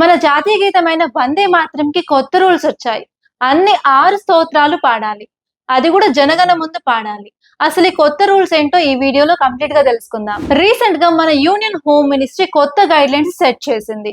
మన జాతీయ గీతమైన వందే మాతరంకి కొత్త రూల్స్ వచ్చాయి. అన్ని 6 స్తోత్రాలు పాడాలి. అది కూడా జనగణ ముందు పాడాలి. అసలు ఈ కొత్త రూల్స్ ఏంటో ఈ వీడియోలో కంప్లీట్ గా తెలుసుకుందాం. రీసెంట్ గా మన యూనియన్ హోమ్ మినిస్ట్రీ కొత్త గైడ్ లైన్స్ సెట్ చేసింది.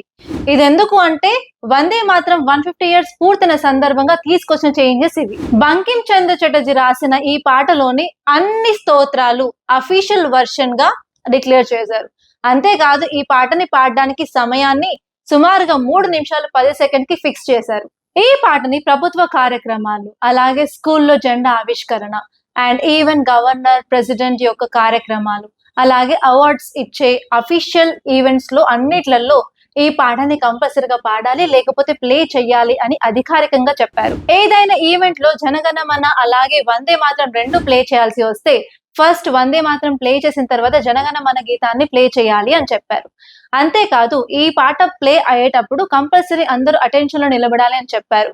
ఇదెందుకు అంటే వందే మాత్రం 150 ఇయర్స్ పూర్తయిన సందర్భంగా తీసుకొచ్చిన చేంజెస్ ఇవి. బంకిం చంద్ర చటర్జీ రాసిన ఈ పాటలోని అన్ని స్తోత్రాలు అఫీషియల్ వర్షన్ గా డిక్లేర్ చేశారు. అంతేకాదు ఈ పాటని పాడడానికి సమయాన్ని సుమారుగా 3 నిమిషాలు 10 సెకండ్ కి ఫిక్స్ చేశారు. ఈ పాటని ప్రభుత్వ కార్యక్రమాలు, అలాగే స్కూల్లో జెండా ఆవిష్కరణ అండ్ ఈవెన్ గవర్నర్, ప్రెసిడెంట్ యొక్క కార్యక్రమాలు, అలాగే అవార్డ్స్ ఇచ్చే అఫీషియల్ ఈవెంట్స్ లో అన్నిట్లలో ఈ పాటని కంపల్సరిగా పాడాలి, లేకపోతే ప్లే చెయ్యాలి అని అధికారికంగా చెప్పారు. ఏదైనా ఈవెంట్ లో జనగణమన అలాగే వందే మాత్రం రెండు ప్లే చేయాల్సి వస్తే ఫస్ట్ వందే మాత్రం ప్లే చేసిన తర్వాత జనగణమన గీతాన్ని ప్లే చేయాలి అని చెప్పారు. అంతేకాదు ఈ పాట ప్లే అయ్యేటప్పుడు కంపల్సరీ అందరూ అటెన్షన్ లో నిలబడాలి అని చెప్పారు.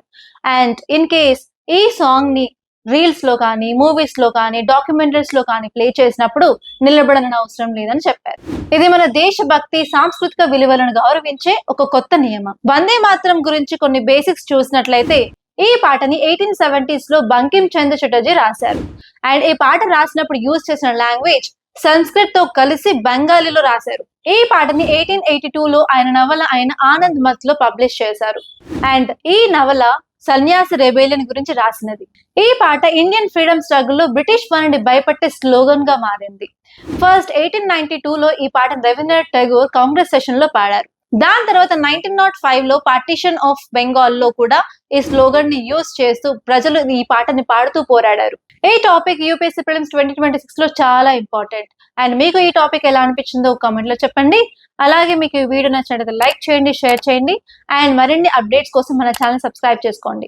అండ్ ఇన్ కేస్ ఈ సాంగ్ ని రీల్స్ లో కానీ, మూవీస్ లో కానీ, డాక్యుమెంటరీస్ లో కానీ ప్లే చేసినప్పుడు నిలబడని అవసరం లేదని చెప్పారు. ఇది మన దేశభక్తి, సాంస్కృతిక విలువలను గౌరవించే ఒక కొత్త నియమం. వందే మాత్రం గురించి కొన్ని బేసిక్స్ చూసినట్లయితే ఈ పాటని 1870s లో బంకిం చంద్ర చటర్జీ రాశారు. అండ్ ఈ పాట రాసినప్పుడు యూజ్ చేసిన లాంగ్వేజ్ సంస్కృత్ తో కలిసి బెంగాలీలో రాశారు. ఈ పాటని 1882లో ఆయన నవల అయిన ఆనంద్ మత్ లో పబ్లిష్ చేశారు. అండ్ ఈ నవల సన్యాసి రెబేలియన్ గురించి రాసినది. ఈ పాట ఇండియన్ ఫ్రీడమ్ స్ట్రగుల్ లో బ్రిటిష్ వారిని భయపట్టే స్లోగన్ గా మారింది. ఫస్ట్ 1892లో ఈ పాటను రవీంద్రనాథ్ ఠాగూర్ కాంగ్రెస్ సెషన్ లో పాడారు. దాని తర్వాత 1905 లో పార్టీషన్ ఆఫ్ బెంగాల్ లో కూడా ఈ స్లోగన్ ని యూజ్ చేస్తూ ప్రజలు ఈ పాటని పాడుతూ పోరాడారు. ఈ టాపిక్ యూపీఎస్సీ ప్రిలిమ్స్ 2026 లో చాలా ఇంపార్టెంట్. అండ్ మీకు ఈ టాపిక్ ఎలా అనిపించిందో కామెంట్ లో చెప్పండి. అలాగే మీకు ఈ వీడియో నచ్చినట్లయితే లైక్ చేయండి, షేర్ చేయండి. అండ్ మరిన్ని అప్డేట్స్ కోసం మన ఛానల్ సబ్స్క్రైబ్ చేసుకోండి.